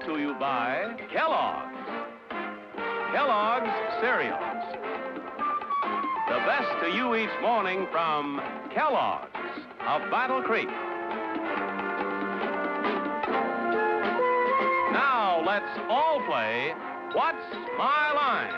to you by Kellogg's. Kellogg's Cereals. The best to you each morning from Kellogg's of Battle Creek. Now let's all play What's My Line?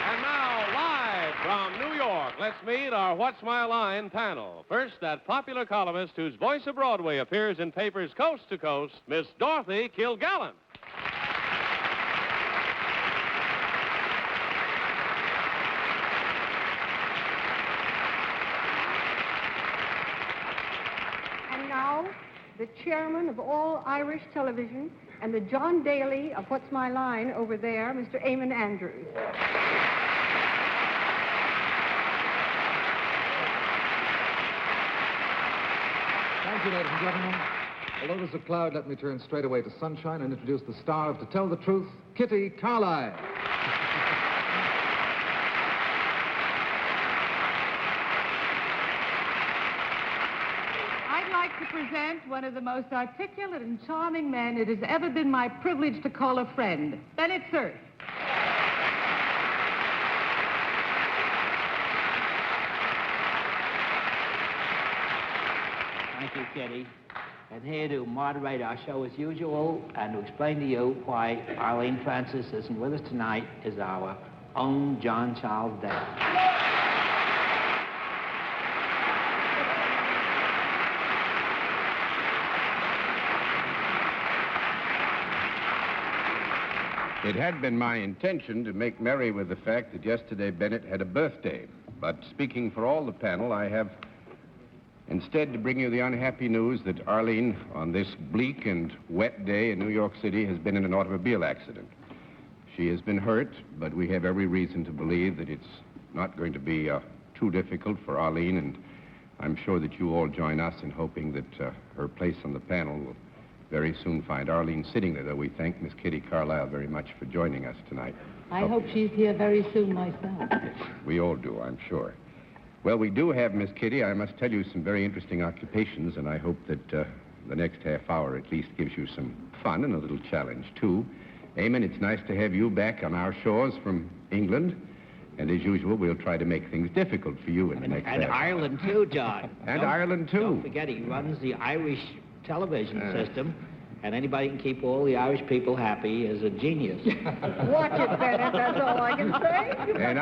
And now, live from New York, let's meet our What's My Line panel. First, that popular columnist whose voice of Broadway appears in papers coast to coast, Miss Dorothy Kilgallen. And now, the chairman of all Irish television and the John Daly of What's My Line over there, Mr. Eamonn Andrews. Thank you, ladies and gentlemen. Although there's a cloud, let me turn straight away to sunshine and introduce the star of To Tell the Truth, Kitty Carlisle. I'd like to present one of the most articulate and charming men it has ever been my privilege to call a friend, Bennett Cerf. Thank you, Kitty. And here to moderate our show as usual and to explain to you why Arlene Francis isn't with us tonight is our own John Charles Daly. It had been my intention to make merry with the fact that yesterday Bennett had a birthday. But speaking for all the panel, I have instead to bring you the unhappy news that Arlene, on this bleak and wet day in New York City, has been in an automobile accident. She has been hurt, but we have every reason to believe that it's not going to be too difficult for Arlene, and I'm sure that you all join us in hoping that her place on the panel will very soon find Arlene sitting there, though we thank Miss Kitty Carlisle very much for joining us tonight. I hope she's here very soon myself. We all do, I'm sure. Well, we do have, Miss Kitty, I must tell you, some very interesting occupations, and I hope that the next half hour at least gives you some fun and a little challenge, too. Eamonn, it's nice to have you back on our shores from England, and as usual, we'll try to make things difficult for you in the next half hour. Ireland, too, John. And Ireland, too. Don't forget, he runs the Irish television system, and anybody can keep all the Irish people happy is a genius. Watch it, Bennett, that's all I can say. And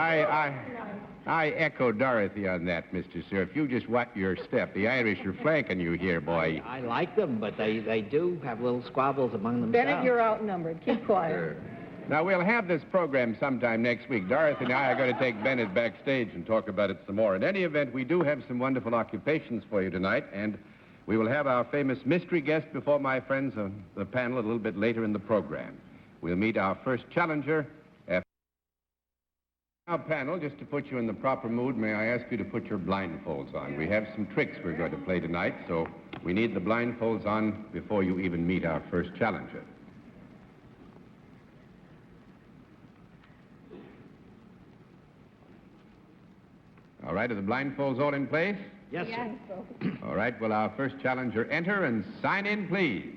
I echo Dorothy on that, Mr. Cerf. You just watch your step. The Irish are flanking you here, boy. I like them, but they do have little squabbles among themselves. Bennett, you're outnumbered. Keep quiet. Now, we'll have this program sometime next week. Dorothy and I are going to take Bennett backstage and talk about it some more. In any event, we do have some wonderful occupations for you tonight, and we will have our famous mystery guest before my friends on the panel a little bit later in the program. We'll meet our first challenger. Now, panel, just to put you in the proper mood, may I ask you to put your blindfolds on? We have some tricks we're going to play tonight, so we need the blindfolds on before you even meet our first challenger. All right, are the blindfolds all in place? Yes, sir. All right, will our first challenger enter and sign in, please?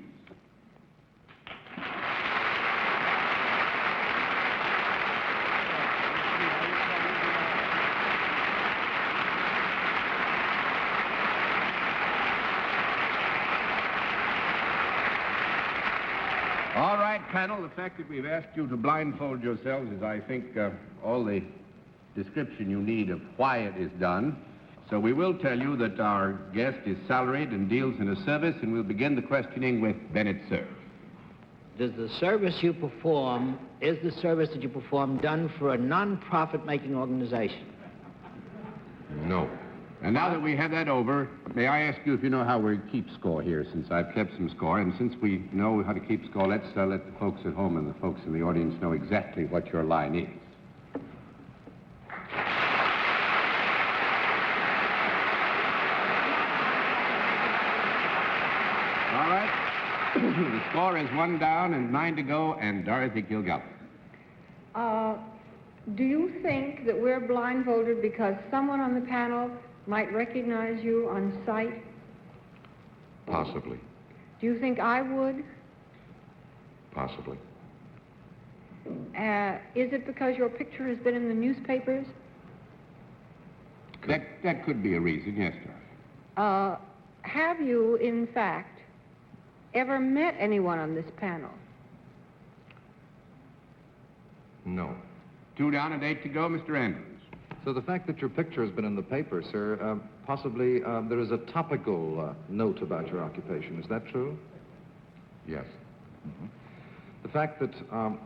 All right, panel, the fact that we've asked you to blindfold yourselves is, I think, all the description you need of why it is done. So we will tell you that our guest is salaried and deals in a service, and we'll begin the questioning with Bennett Cerf. Does the service you perform, is the service that you perform done for a non-profit making organization? No. And now that we have that over, may I ask you if you know how we keep score here, since I've kept some score. And since we know how to keep score, let's let the folks at home and the folks in the audience know exactly what your line is. All right. The score is 1 down and 9 to go, and Dorothy Kilgallen. Do you think that we're blindfolded because someone on the panel might recognize you on sight? Possibly. Do you think I would? Possibly. Is it because your picture has been in the newspapers? That could be a reason, yes, sir. Have you, in fact, ever met anyone on this panel? No. 2 down and 8 to go, Mr. Andrews. So the fact that your picture has been in the paper, sir, possibly there is a topical note about your occupation. Is that true? Yes. Mm-hmm. The fact that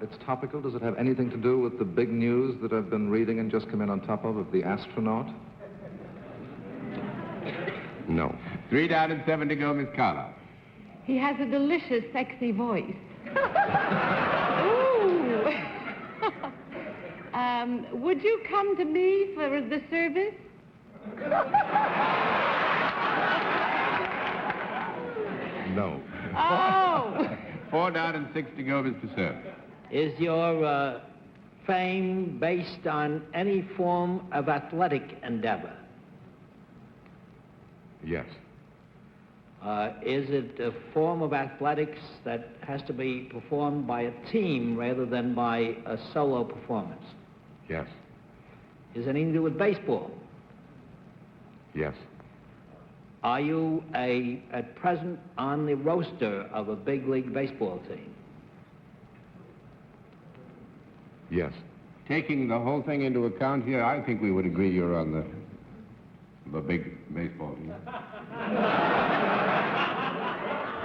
it's topical, does it have anything to do with the big news that I've been reading and just come in on top of the astronaut? No. 3 down and 7 to go, Miss Carlisle. He has a delicious, sexy voice. Ooh. Would you come to me for the service? No. Oh! 4 down and 6 to go, Mr. Cerf. Is your fame based on any form of athletic endeavor? Yes. Is it a form of athletics that has to be performed by a team rather than by a solo performance? Yes. Is it anything to do with baseball? Yes. Are you at present on the roster of a big league baseball team? Yes. Taking the whole thing into account here, I think we would agree you're on the big baseball team.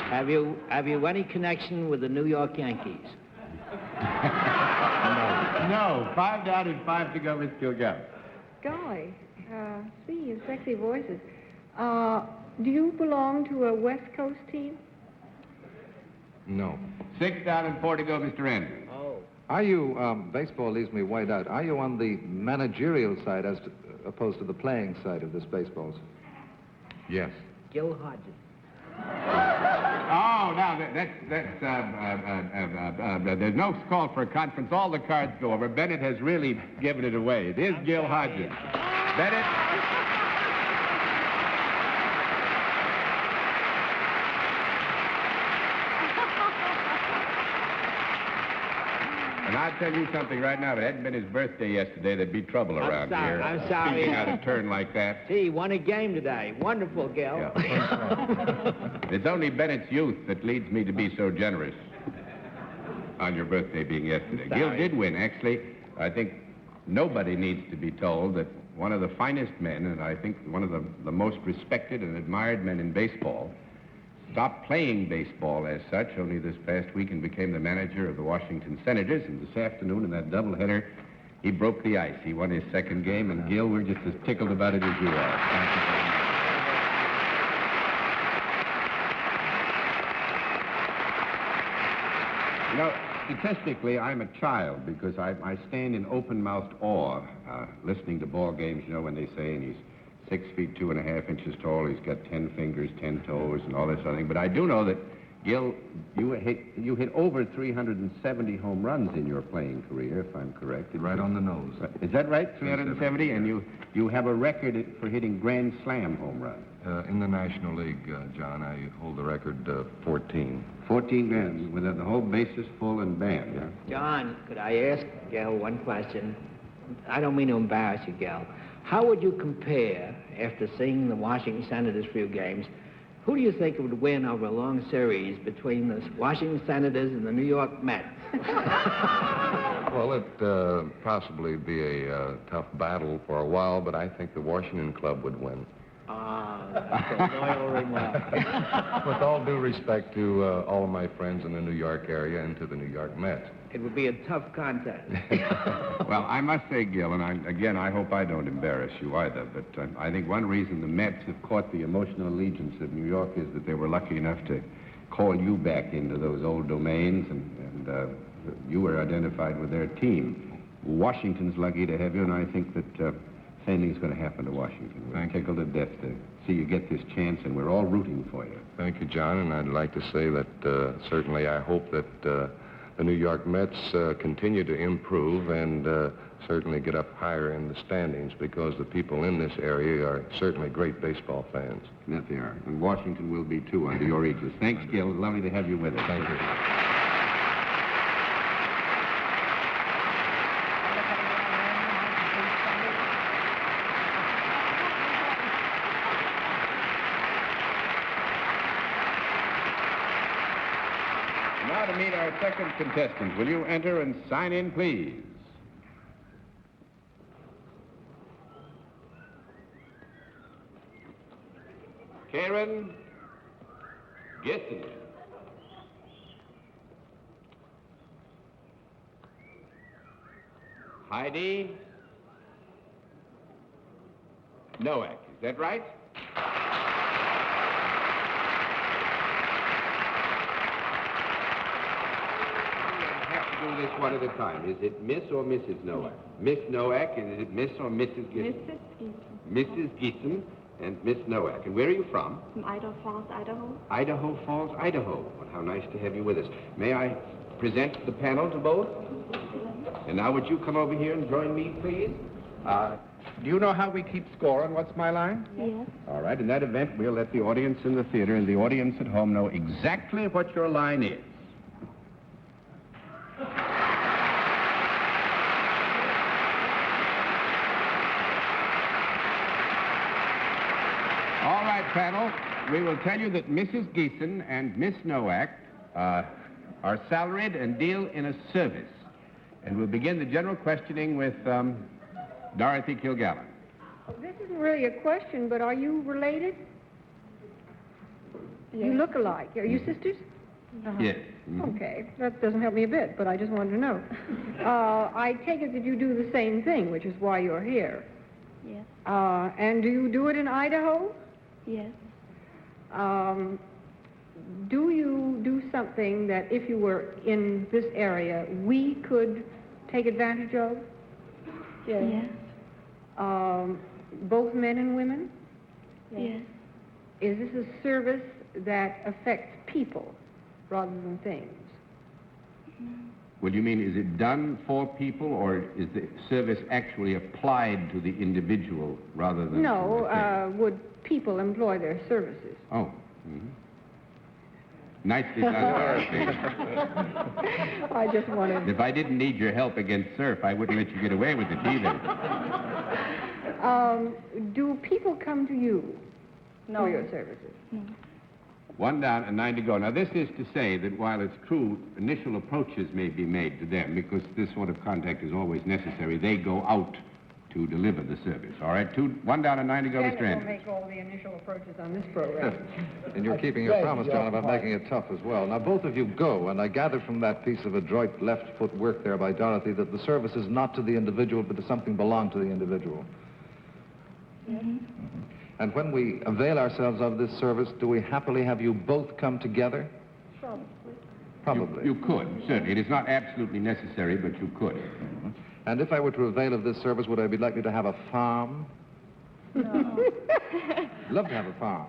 Have you any connection with the New York Yankees? No. 5 down and 5 to go, Miss Kilgallen. Golly, speaking of sexy voices, do you belong to a West Coast team? No. 6 down and 4 to go, Mr. Andrews. Oh. Are you, baseball leaves me white out, are you on the managerial side as opposed to the playing side of this baseball? Yes. Gil Hodges. Oh, now, there's no call for a conference. All the cards go over. Bennett has really given it away. It is Gil Hodges. Bennett. And I'll tell you something right now. If it hadn't been his birthday yesterday, there'd be trouble around here. I'm sorry. Speaking out of turn like that. Gee, won a game today. Wonderful, Gil. Yeah. It's only Bennett's youth that leads me to be so generous on your birthday being yesterday. Sorry. Gil did win, actually. I think nobody needs to be told that one of the finest men, and I think one of the most respected and admired men in baseball, stopped playing baseball as such only this past week and became the manager of the Washington Senators. And this afternoon in that doubleheader, he broke the ice. He won his second game, and Gil, we're just as tickled about it as you are. Thank you very much. You know, statistically, I'm a child because I stand in open-mouthed awe listening to ball games, you know, when they say, and he's 6 feet 2.5 inches tall, he's got 10 fingers, 10 toes, and all this other thing. But I do know that, Gil, you hit over 370 home runs in your playing career, if I'm correct. Right on the nose. Is that right? 370? And you have a record for hitting Grand Slam home runs. In the National League, John, I hold the record 14. 14 grands, with the whole bases full and band, yeah? John, could I ask Gil one question? I don't mean to embarrass you, Gil. How would you compare, after seeing the Washington Senators few games, who do you think would win over a long series between the Washington Senators and the New York Mets? Well, it'd possibly be a tough battle for a while, but I think the Washington club would win. Ah, that's a loyal remark. With all due respect to all of my friends in the New York area and to the New York Mets. It would be a tough contest. Well, I must say, Gil, and I hope I don't embarrass you either, but I think one reason the Mets have caught the emotional allegiance of New York is that they were lucky enough to call you back into those old domains, and you were identified with their team. Washington's lucky to have you, and I think that same thing's going to happen to Washington. We're tickled to death to see you get this chance, and we're all rooting for you. Thank you, John, and I'd like to say that certainly I hope that the New York Mets continue to improve and certainly get up higher in the standings because the people in this area are certainly great baseball fans. That they are. And Washington will be, too, under your aegis. Thanks, Gil. Lovely to have you with us. Thank you. Now to meet our second contestant. Will you enter and sign in, please? Karen Gissing. Heidi Nowak. Is that right? Do this one at a time. Is it Miss or Mrs. Nowak? Miss Nowak, and is it Miss or Mrs. Gissing? Mrs. Gieson. Mrs. Gieson and Miss Nowak. And where are you from? From Idaho Falls, Idaho. Idaho Falls, Idaho. Well, how nice to have you with us. May I present the panel to both? And now would you come over here and join me, please? Do you know how we keep score on What's My Line? Yes. All right. In that event, we'll let the audience in the theater and the audience at home know exactly what your line is. All right, panel, we will tell you that Mrs. Gieson and Miss Nowak are salaried and deal in a service. And we'll begin the general questioning with Dorothy Kilgallen. This isn't really a question, but are you related? Yes. You look alike. Are you sisters? Yes. Mhm. Okay, that doesn't help me a bit, but I just wanted to know. I take it that you do the same thing, which is why you're here. Yes. And do you do it in Idaho? Yes. Do you do something that if you were in this area, we could take advantage of? Yes. Both men and women? Yes. Is this a service that affects people rather than things? Well, you mean, is it done for people, or is the service actually applied to the individual rather than... No, would people employ their services? Oh. Mm-hmm. Nicely done, Dorothy. I just wanted... If I didn't need your help against Cerf, I wouldn't let you get away with it either. Do people come to you No. for your services? No. 1 down and 9 to go. Now, this is to say that while it's true, initial approaches may be made to them, because this sort of contact is always necessary, they go out to deliver the service. All right, 1 down and 9 to go, Mr. Janet will Anderson. make all the initial approaches on this program. And you're keeping your promise, John, about making it tough as well. Now, both of you go, and I gather from that piece of adroit left foot work there by Dorothy that the service is not to the individual, but to something belonging to the individual. Mm-hmm. And when we avail ourselves of this service, do we happily have you both come together? Probably. You could, certainly. It is not absolutely necessary, but you could. And if I were to avail of this service, would I be likely to have a farm? No. Love to have a farm.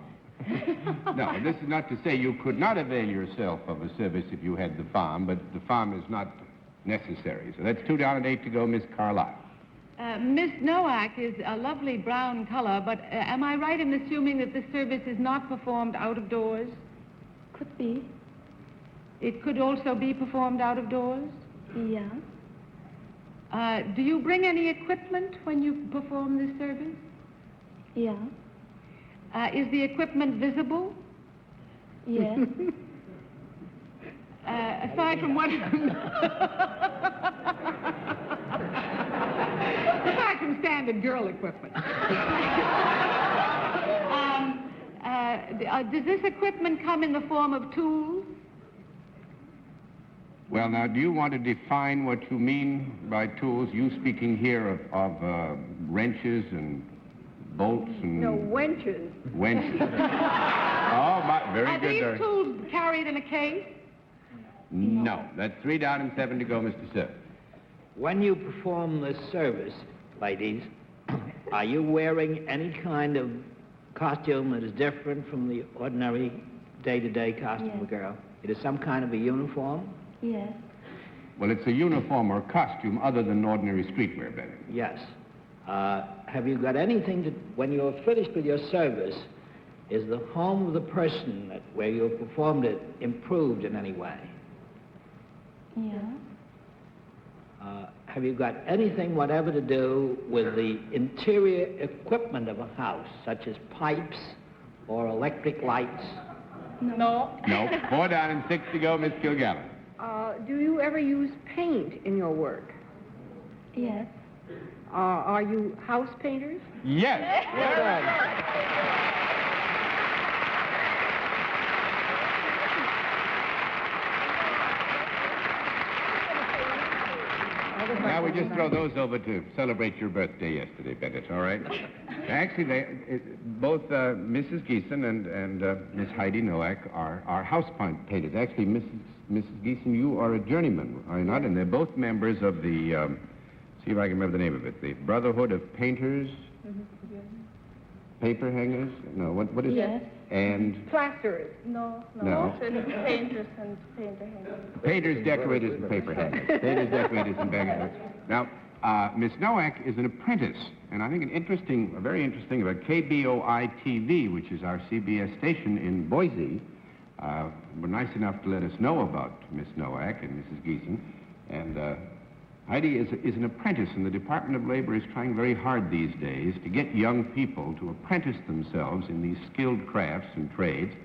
No, this is not to say you could not avail yourself of a service if you had the farm, but the farm is not necessary. So that's 2 down and 8 to go, Miss Carlisle. Miss Nowak is a lovely brown color, but am I right in assuming that this service is not performed out of doors? Could be. It could also be performed out of doors? Yeah. Do you bring any equipment when you perform this service? Yeah. Is the equipment visible? Yes. Aside from what... Aside from standard girl equipment. Does this equipment come in the form of tools? Well, now, do you want to define what you mean by tools? You speaking here of wrenches and bolts and... No, wenches. Wenches. Oh, very Are good. these tools carried in a case? No. That's 3 down and 7 to go, Mr. Cerf. When you perform this service, ladies, are you wearing any kind of costume that is different from the ordinary day-to-day costume of a girl? It is some kind of a uniform? Yes. Well, it's a uniform or costume other than ordinary streetwear, Bennett. Yes. Have you got anything to, when you're finished with your service, is the home of the person where you performed it improved in any way? Yeah. Have you got anything whatever to do with the interior equipment of a house, such as pipes or electric lights? No. No. 4 down and 6 to go, Miss Kilgallen. Do you ever use paint in your work? Yes. Are you house painters? Yes. Well done. Now, we just throw those over to celebrate your birthday yesterday, Bennett, all right? Actually, both Mrs. Geeson and Miss Heidi Nowak are house painters. Actually, Mrs. Geeson, you are a journeyman, are you not? And they're both members of the, see if I can remember the name of it, the Brotherhood of Painters? Paper hangers? No, what is it? Yes. And... Plasterers? No. Painters and painter hangers. Painters, decorators, and paper hangers. Painters, decorators, and paper hangers. Now, Miss Nowak is an apprentice, and I think very interesting about KBOI-TV, which is our CBS station in Boise, were nice enough to let us know about Miss Nowak and Mrs. Geeson. And Heidi is an apprentice, and the Department of Labor is trying very hard these days to get young people to apprentice themselves in these skilled crafts and trades,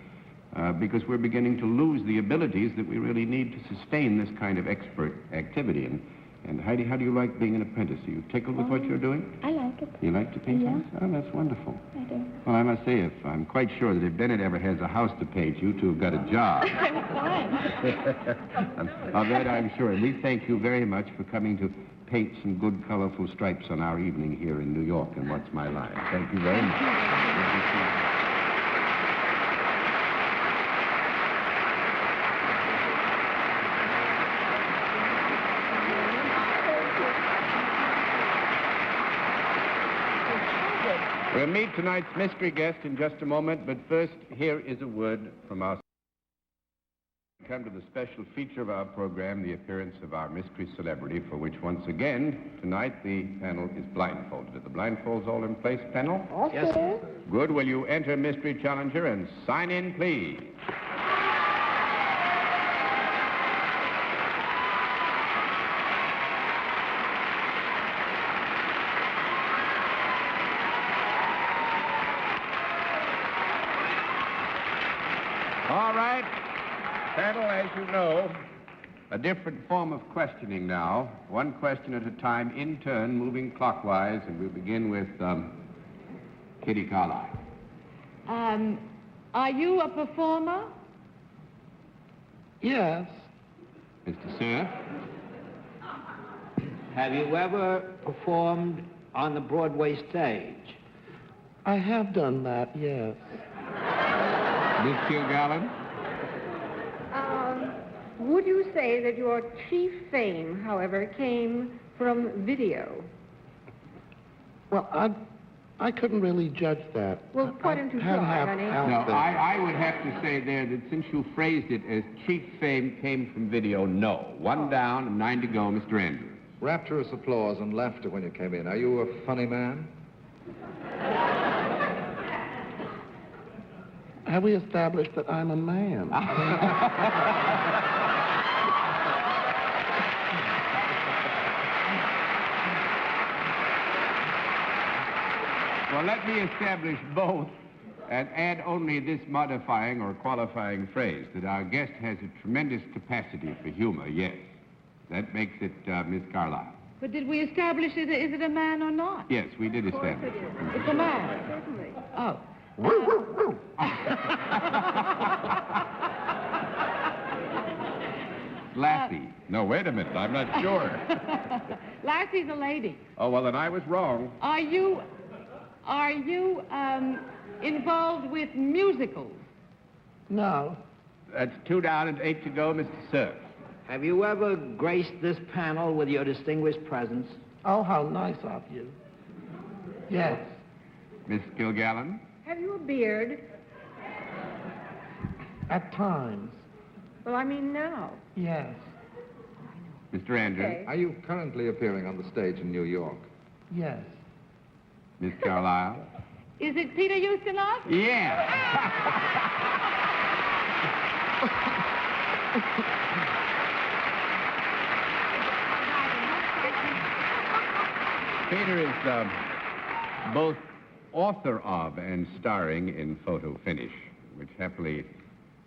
because we're beginning to lose the abilities that we really need to sustain this kind of expert activity. And Heidi, how do you like being an apprentice? Are you tickled with what you're doing? I like it. You like to paint Yeah. things? Oh, that's wonderful. I do. Well, I must say, I'm quite sure that if Bennett ever has a house to paint, you two have got a job. Of that I'm sure. And we thank you very much for coming to paint some good, colorful stripes on our evening here in New York and What's My Line. Thank you very much. We'll meet tonight's mystery guest in just a moment, but first, here is a word from our... We come to the special feature of our program, the appearance of our mystery celebrity, for which, once again, tonight the panel is blindfolded. Are the blindfolds all in place, panel? Yes. Good. Will you enter mystery challenger and sign in, please? All right. Panel, as you know, a different form of questioning now. One question at a time, in turn, moving clockwise, and we'll begin with Kitty Carlisle. Are you a performer? Yes. Mr. Cerf? Have you ever performed on the Broadway stage? I have done that, yes. Miss Kilgallen? Would you say that your chief fame, however, came from video? Well, I couldn't really judge that. Well, put him to Had try, have honey. out No, there. I would have to say there that since you phrased it as chief fame came from video, no. 1 down and 9 to go, Mr. Andrews. Rapturous applause and laughter when you came in. Are you a funny man? Have we established that I'm a man? Well, let me establish both and add only this modifying or qualifying phrase, that our guest has a tremendous capacity for humor, yes. That makes it Miss Carlisle. But did we establish is it a man or not? Yes, we did establish it. It's a man. Certainly. Oh. Lassie. No, wait a minute. I'm not sure. Lassie's a lady. Oh, well, then I was wrong. Are you involved with musicals? No. That's 2 down and 8 to go, Mr. Cerf. Have you ever graced this panel with your distinguished presence? Oh, how nice of you. Yes. Miss Kilgallen? Have you a beard? At times. Well, I mean now. Yes. Mr. Andrews. Okay. Are you currently appearing on the stage in New York? Yes. Miss Carlisle. Is it Peter Ustinov? Yeah. Peter is both author of and starring in Photo Finish, which happily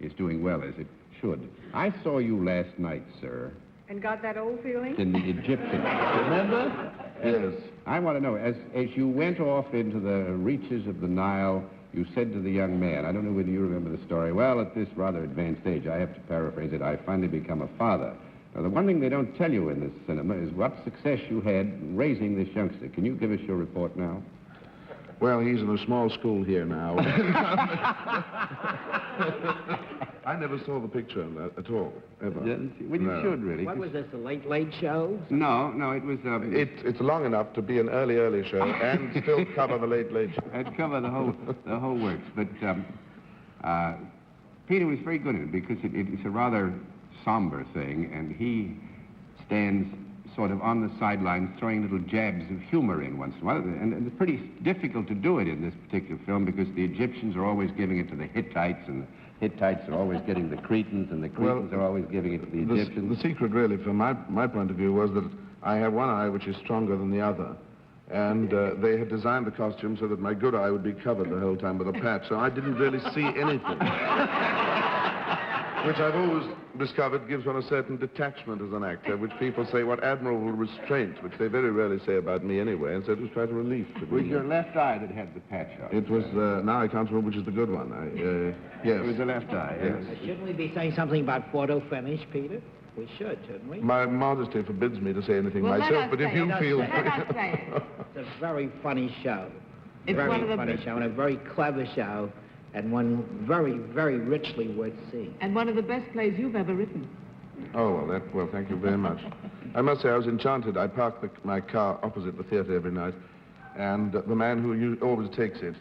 is doing well as it should. I saw you last night, sir. And got that old feeling? In the Egyptian. Remember? Yes. I want to know, as you went off into the reaches of the Nile, you said to the young man, I don't know whether you remember the story, well, at this rather advanced age, I have to paraphrase it, I finally become a father. Now, the one thing they don't tell you in this cinema is what success you had in raising this youngster. Can you give us your report now? Well, he's in a small school here now. I never saw the picture at all, ever. Well, you should, really. What was this, a late show? No, it was... It's long enough to be an early show and still cover the late show. It'd cover the whole works. But Peter was very good at it because it's a rather somber thing, and he stands sort of on the sidelines throwing little jabs of humor in once in a while. And it's pretty difficult to do it in this particular film because the Egyptians are always giving it to the Hittites, and the Hittites are always getting the Cretans, and the Cretans are always giving it to the Egyptians. The secret, really, from my point of view, was that I have one eye which is stronger than the other. And they had designed the costume so that my good eye would be covered the whole time with a patch, so I didn't really see anything. Which I've always discovered gives one a certain detachment as an actor, which people say, what admirable restraint, which they very rarely say about me anyway, and so it was quite a relief to me. It was your left eye that had the patch on. It was, now I can't remember which is the good one. Yes. It was the left eye, yes. Shouldn't we be saying something about Photo Finish, Peter? We should, shouldn't we? My modesty forbids me to say anything myself, but if you feel... Let us say it. It's a very funny show. It's very one of the funny show, and a very clever show, and one very, very richly worth seeing. And one of the best plays you've ever written. Oh, well, thank you very much. I must say I was enchanted. I parked my car opposite the theater every night, and the man who always takes it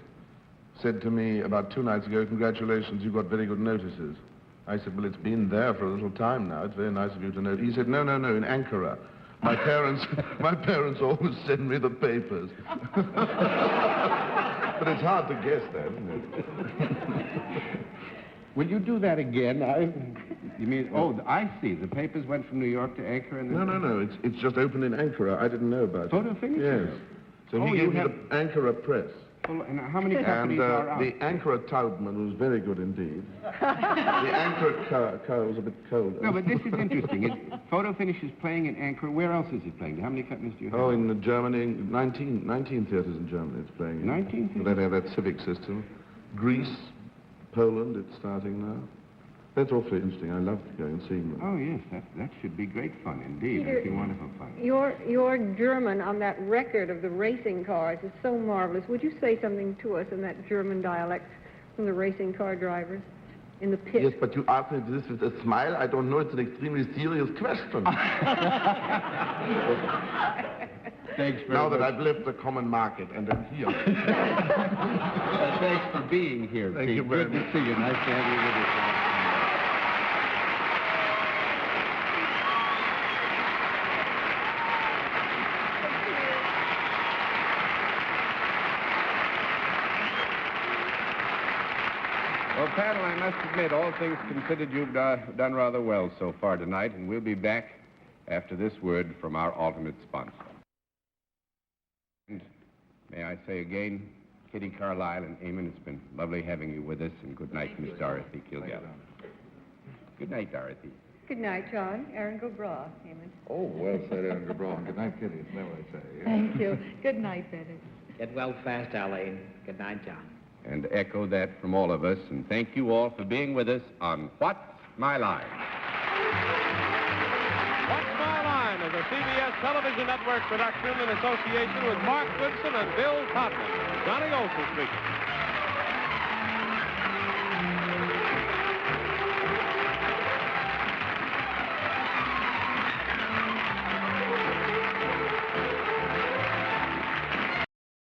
said to me about 2 nights ago, congratulations, you got very good notices. I said, well, it's been there for a little time now. It's very nice of you to know. He said, no, in Ankara. My parents always send me the papers. But it's hard to guess that, isn't it? Will you do that again? You mean, I see. The papers went from New York to Ankara and then... No. It's just opened in Ankara. I didn't know about it. Photo Finish? Yes. So he gave me the Ankara press. Well, and how many companies are out? The Ankara Taubman was very good indeed. The Ankara car was a bit cold. No, but this is interesting. Photo Finish is playing in Ankara. Where else is it playing? How many companies do you have? Oh, in Germany, 19 theaters in Germany it's playing in. 19 theaters? They have that civic system. Greece, Poland, it's starting now. That's awfully interesting. I love going and seeing them. Oh, yes, that should be great fun indeed. Peter, That'd be wonderful fun. Your German on that record of the racing cars is so marvelous. Would you say something to us in that German dialect from the racing car drivers in the pit? Yes, but you asked me this with a smile. I don't know. It's an extremely serious question. Thanks very now much. that I've left the common market and I'm here. Thanks for being here, Thank Pete. you very Good much. to see you. Nice to have you with us. Well, panel, I must admit, all things considered, you've done rather well so far tonight, and we'll be back after this word from our ultimate sponsor. And may I say again, Kitty Carlisle and Eamonn, it's been lovely having you with us, and good night, Miss Dorothy Kilgallen. Good night, Dorothy. Good night, John. Aaron Gobra, Eamonn. Oh, well said, Aaron Gabron. Good night, Kitty. That's what I say. Yeah. Thank you. Good night, Bennett. Get well fast, Arlene. Good night, John. And echo that from all of us, and thank you all for being with us on What's My Line? What's My Line is a CBS television network production in association with Mark Goodson and Bill Todman. Johnny Olson speaking.